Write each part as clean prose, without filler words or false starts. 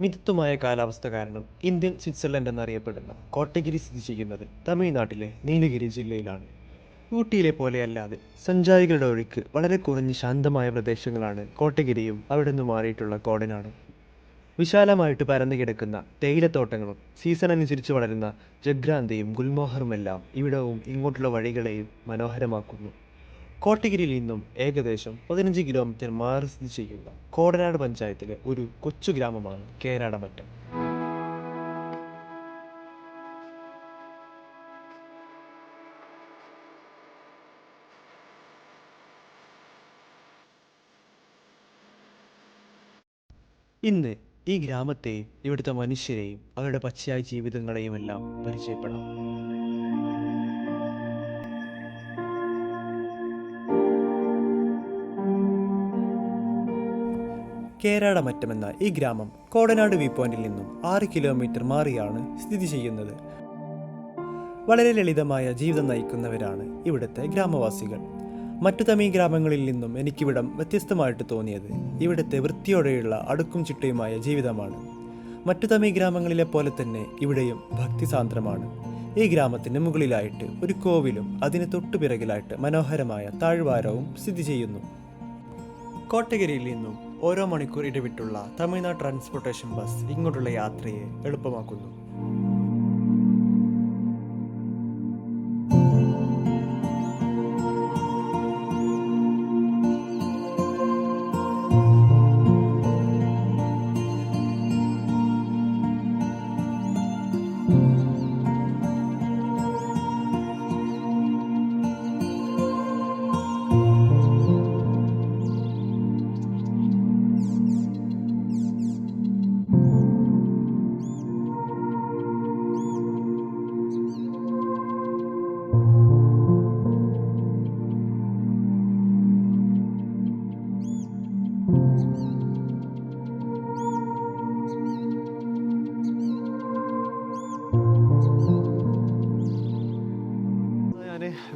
മിതത്വമായ കാലാവസ്ഥ കാരണം Indian Switzerland എന്നറിയപ്പെടുന്ന കോട്ടഗിരി സ്ഥിതി ചെയ്യുന്നത് തമിഴ്നാട്ടിലെ നീലഗിരി ജില്ലയിലാണ്. ഊട്ടിയിലെ പോലെയല്ലാതെ സഞ്ചാരികളുടെ ഒഴുക്ക് വളരെ കുറഞ്ഞ് ശാന്തമായ പ്രദേശങ്ങളാണ് കോട്ടഗിരിയും അവിടെ നിന്ന് മാറിയിട്ടുള്ള കോടനാടും. വിശാലമായിട്ട് പരന്നു കിടക്കുന്ന തേയിലത്തോട്ടങ്ങളും സീസൺ അനുസരിച്ച് വളരുന്ന ജഗ്രാന്തയും ഗുൽമോഹറുമെല്ലാം ഇവിടവും ഇങ്ങോട്ടുള്ള വഴികളെയും മനോഹരമാക്കുന്നു. കോട്ടഗിരിയിൽ നിന്നും ഏകദേശം 15 കിലോമീറ്റർ മാറി സ്ഥിതി ചെയ്യുന്ന കോടനാട് പഞ്ചായത്തിലെ ഒരു കൊച്ചു ഗ്രാമമാണ് കേരാടമറ്റം. ഇന്ന് ഈ ഗ്രാമത്തെയും ഇവിടുത്തെ മനുഷ്യരെയും അവരുടെ പച്ചയായ ജീവിതങ്ങളെയും എല്ലാം പരിചയപ്പെടാം. കേരാടമറ്റം എന്ന ഈ ഗ്രാമം കോടനാട് വ്യൂ പോയിന്റിൽ നിന്നും 6 കിലോമീറ്റർ മാറിയാണ് സ്ഥിതി ചെയ്യുന്നത്. വളരെ ലളിതമായ ജീവിതം നയിക്കുന്നവരാണ് ഇവിടുത്തെ ഗ്രാമവാസികൾ. മറ്റു തമിഴ് ഗ്രാമങ്ങളിൽ നിന്നും എനിക്കിവിടം വ്യത്യസ്തമായിട്ട് തോന്നിയത് ഇവിടുത്തെ വൃത്തിയോടെയുള്ള അടുക്കും ചിട്ടയുമായ ജീവിതമാണ്. മറ്റു തമിഴ് ഗ്രാമങ്ങളിലെ പോലെ തന്നെ ഇവിടെയും ഭക്തിസാന്ദ്രമാണ്. ഈ ഗ്രാമത്തിന് മുകളിലായിട്ട് ഒരു കോവിലും അതിന് തൊട്ടുപിറകിലായിട്ട് മനോഹരമായ താഴ്വാരവും സ്ഥിതി ചെയ്യുന്നു. കോട്ടഗിരിയിൽ നിന്നും ഓരോ മണിക്കൂർ ഇടവിട്ടുള്ള തമിഴ്നാട് ട്രാൻസ്പോർട്ടേഷൻ ബസ് ഇങ്ങോട്ടുള്ള യാത്രയെ എളുപ്പമാക്കുന്നു.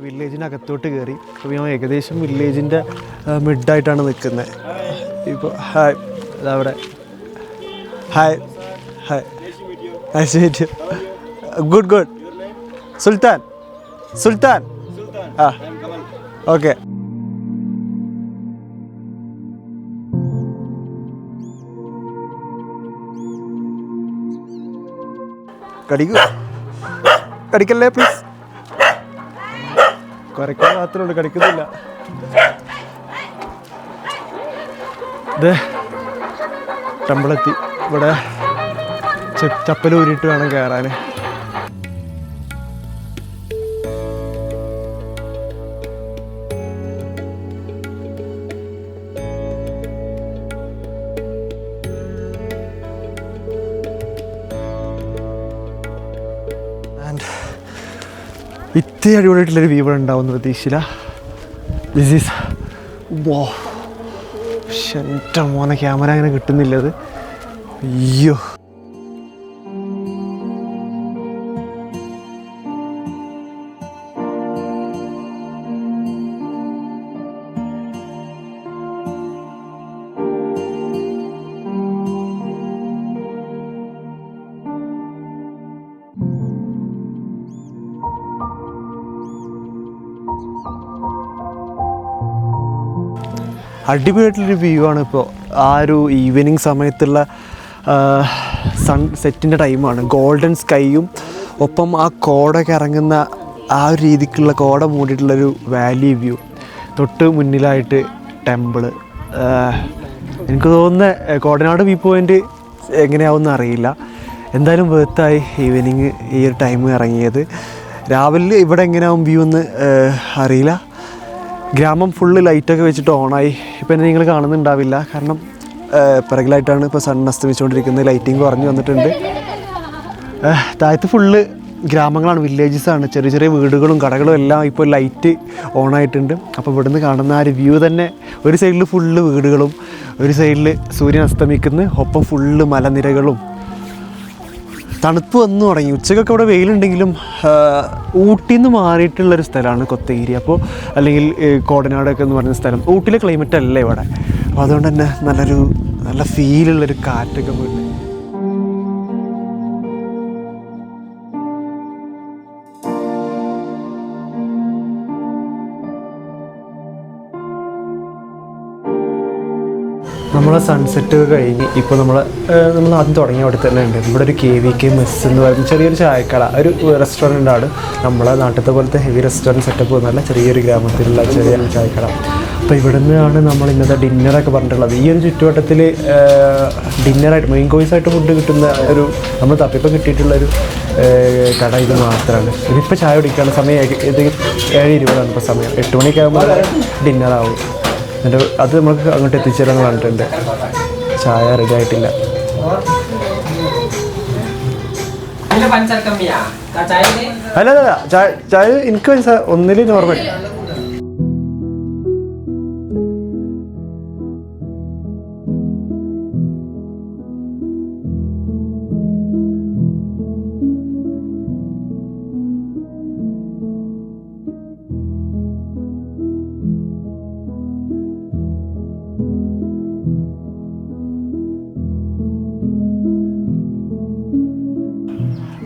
വില്ലേജിനകത്തോട്ട് കയറി. അപ്പോൾ ഞാൻ ഏകദേശം വില്ലേജിൻ്റെ മിഡായിട്ടാണ് നിൽക്കുന്നത്. ഇപ്പോൾ ഹായ് അതവിടെ hi hi nice meet you. Good good. Sultan Sultan ആ ഓക്കെ. കടിക്കല്ലേ പ്ലീസ്. കുറയ്ക്കാൻ മാത്രമേ ഉള്ളൂ, കടിക്കുന്നില്ല. ഇത് ടെമ്പിളെത്തി. ഇവിടെ ചപ്പൽ ഊരിയിട്ട് വേണം കയറാൻ. ഇത്രയും അടിപൊളിയായിട്ടുള്ളൊരു വ്യൂ ഉണ്ടാവുമെന്ന് പ്രതീക്ഷിച്ചില്ല. ദിസ് ഈസ് വോ. എൻ്റെ മോനെ ക്യാമറ അങ്ങനെ കിട്ടുന്നില്ലത്. അയ്യോ. അടിപൊളിയായിട്ടുള്ളൊരു വ്യൂ ആണ്. ഇപ്പോൾ ആ ഒരു ഈവനിങ് സമയത്തുള്ള സൺസെറ്റിൻ്റെ ടൈമാണ്. ഗോൾഡൻ സ്കൈയും ഒപ്പം ആ കോടൊക്കെ ഇറങ്ങുന്ന ആ ഒരു രീതിക്കുള്ള കോട മൂടിയിട്ടുള്ളൊരു വാലി വ്യൂ. തൊട്ട് മുന്നിലായിട്ട് ടെമ്പിള്. എനിക്ക് തോന്നുന്ന കോടനാട് വ്യൂ പോയിൻ്റ് എങ്ങനെയാവുമെന്ന് അറിയില്ല. എന്തായാലും വേർത്തായി ഈവനിങ് ഈ ഒരു ടൈം ഇറങ്ങിയത്. രാവിലെ ഇവിടെ എങ്ങനെയാവും വ്യൂ എന്ന് അറിയില്ല. ഗ്രാമം ഫുള്ള് ലൈറ്റൊക്കെ വെച്ചിട്ട് ഓണായി. ഇപ്പം എന്നെ നിങ്ങൾ കാണുന്നുണ്ടാവില്ല, കാരണം പിറകിലായിട്ടാണ് ഇപ്പോൾ സൺ അസ്തമിച്ചുകൊണ്ടിരിക്കുന്നത്. ലൈറ്റിങ് കുറഞ്ഞു വന്നിട്ടുണ്ട്. താഴത്ത് ഫുള്ള് ഗ്രാമങ്ങളാണ്, വില്ലേജസാണ്. ചെറിയ ചെറിയ വീടുകളും കടകളും എല്ലാം ഇപ്പോൾ ലൈറ്റ് ഓണായിട്ടുണ്ട്. അപ്പോൾ ഇവിടുന്ന് കാണുന്ന ആ ഒരു വ്യൂ തന്നെ, ഒരു സൈഡിൽ ഫുള്ള് വീടുകളും ഒരു സൈഡിൽ സൂര്യൻ അസ്തമിക്കുന്നു, ഒപ്പം ഫുള്ള് മലനിരകളും. തണുപ്പ് വന്നു തുടങ്ങി. ഉച്ചക്കൊക്കെ ഇവിടെ വെയിലുണ്ടെങ്കിലും ഊട്ടിയിൽ നിന്ന് മാറിയിട്ടുള്ളൊരു സ്ഥലമാണ് കൊത്തഗിരി. അപ്പോൾ അല്ലെങ്കിൽ കോടനാടൊക്കെ എന്ന് പറയുന്ന സ്ഥലം ഊട്ടിയിലെ ക്ലൈമറ്റ് അല്ല ഇവിടെ. അപ്പോൾ അതുകൊണ്ട് തന്നെ നല്ല ഫീലുള്ളൊരു കാറ്റൊക്കെ പോയിട്ട് നമ്മളെ സൺസെറ്റ് കഴിഞ്ഞ് ഇപ്പോൾ നമ്മൾ ആദ്യം തുടങ്ങിയ അവിടെ തന്നെ ഉണ്ട്. ഇവിടെ ഒരു KVK മെസ് എന്ന് പറയുന്ന ചെറിയൊരു ചായക്കട, ഒരു റെസ്റ്റോറൻ്റ് ആണ്. നമ്മളെ നാട്ടിലത്തെ പോലത്തെ ഹെവി റെസ്റ്റോറൻറ്റ് സെറ്റപ്പ് ഒന്നല്ല, ചെറിയൊരു ഗ്രാമത്തിലുള്ള ചെറിയ ചായക്കട. അപ്പോൾ ഇവിടെ നിന്നാണ് നമ്മൾ ഇന്നത്തെ ഡിന്നറൊക്കെ പറഞ്ഞിട്ടുള്ളത്. ഈ ഒരു ചുറ്റുവട്ടത്തിൽ ഡിന്നറായിട്ട് മെയിൻ കോഴ്സായിട്ട് ഫുഡ് കിട്ടുന്ന ഒരു നമ്മൾ തപ്പിപ്പോൾ കിട്ടിയിട്ടുള്ളൊരു കട ഇത് മാത്രമാണ്. ഇതിപ്പോൾ ചായ കുടിക്കാനുള്ള സമയം ഇത് 7:20 ഇപ്പോൾ സമയം. 8 മണിയൊക്കെ ആകുമ്പോൾ ഡിന്നറാവും. എന്നിട്ട് അത് നമുക്ക് അങ്ങോട്ട് എത്തിച്ചേരാന്ന് പറഞ്ഞിട്ടുണ്ട്. ചായ റെഡി ആയിട്ടില്ല. അല്ല ചായ എനിക്ക് ഒന്നിൽ നോർമൽ.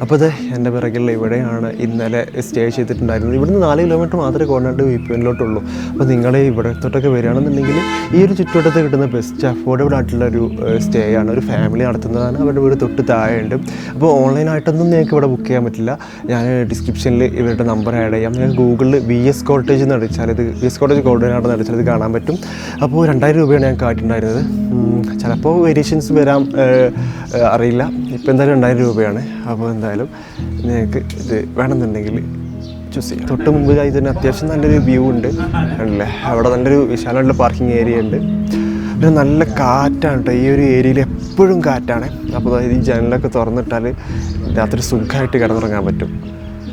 അപ്പോൾ ഇത് എൻ്റെ പിറകിലുള്ള ഇവിടെയാണ് ഇന്നലെ സ്റ്റേ ചെയ്തിട്ടുണ്ടായിരുന്നത്. ഇവിടുന്ന് 4 കിലോമീറ്റർ മാത്രമേ കോർണാട്ട് VPNലോട്ടുള്ളൂ. അപ്പോൾ നിങ്ങൾ ഇവിടെ തൊട്ടൊക്കെ വരികയാണെന്നുണ്ടെങ്കിൽ ഈ ഒരു ചുറ്റുവട്ടത്ത് കിട്ടുന്ന ബെസ്റ്റ് അഫോർഡബിൾ ആയിട്ടുള്ളൊരു സ്റ്റേ ആണ്. ഒരു ഫാമിലി നടത്തുന്നതാണ്. അവരുടെ വീട് തൊട്ട് താഴെയുണ്ട്. അപ്പോൾ ഓൺലൈനായിട്ടൊന്നും നിങ്ങൾക്ക് ഇവിടെ ബുക്ക് ചെയ്യാൻ പറ്റില്ല. ഞാൻ ഡിസ്ക്രിപ്ഷനിൽ ഇവരുടെ നമ്പർ ആഡ് ചെയ്യാം. നിങ്ങൾക്ക് ഗൂഗിളിൽ VS കോട്ടേജ് എന്ന് അടിച്ചാൽ ഇത് VS കോട്ടേജ് കോർഡിനേറ്റർ അടിച്ചാൽ ഇത് കാണാൻ പറ്റും. അപ്പോൾ 2000 രൂപയാണ് ഞാൻ കാട്ടിയിട്ടുണ്ടായിരുന്നത്. ചിലപ്പോൾ വേരിയേഷൻസ് വരാൻ അറിയില്ല. ഇപ്പോൾ എന്തായാലും 2000 രൂപയാണ്. അപ്പോൾ എന്തായാലും നിങ്ങൾക്ക് ഇത് വേണമെന്നുണ്ടെങ്കിൽ ചൂസ് ചെയ്യാം. തൊട്ട് മുമ്പ് ഇതിന് അത്യാവശ്യം നല്ലൊരു വ്യൂ ഉണ്ട് അല്ലേ. അവിടെ നല്ലൊരു വിശാലമായിട്ടുള്ള പാർക്കിംഗ് ഏരിയ ഉണ്ട്. പിന്നെ നല്ല കാറ്റാണ് കേട്ടോ. ഈ ഒരു ഏരിയയിൽ എപ്പോഴും കാറ്റാണ്. അപ്പോൾ ഈ ജനലൊക്കെ തുറന്നിട്ടാൽ രാത്രി സുഖമായിട്ട് കിടന്നുറങ്ങാൻ പറ്റും.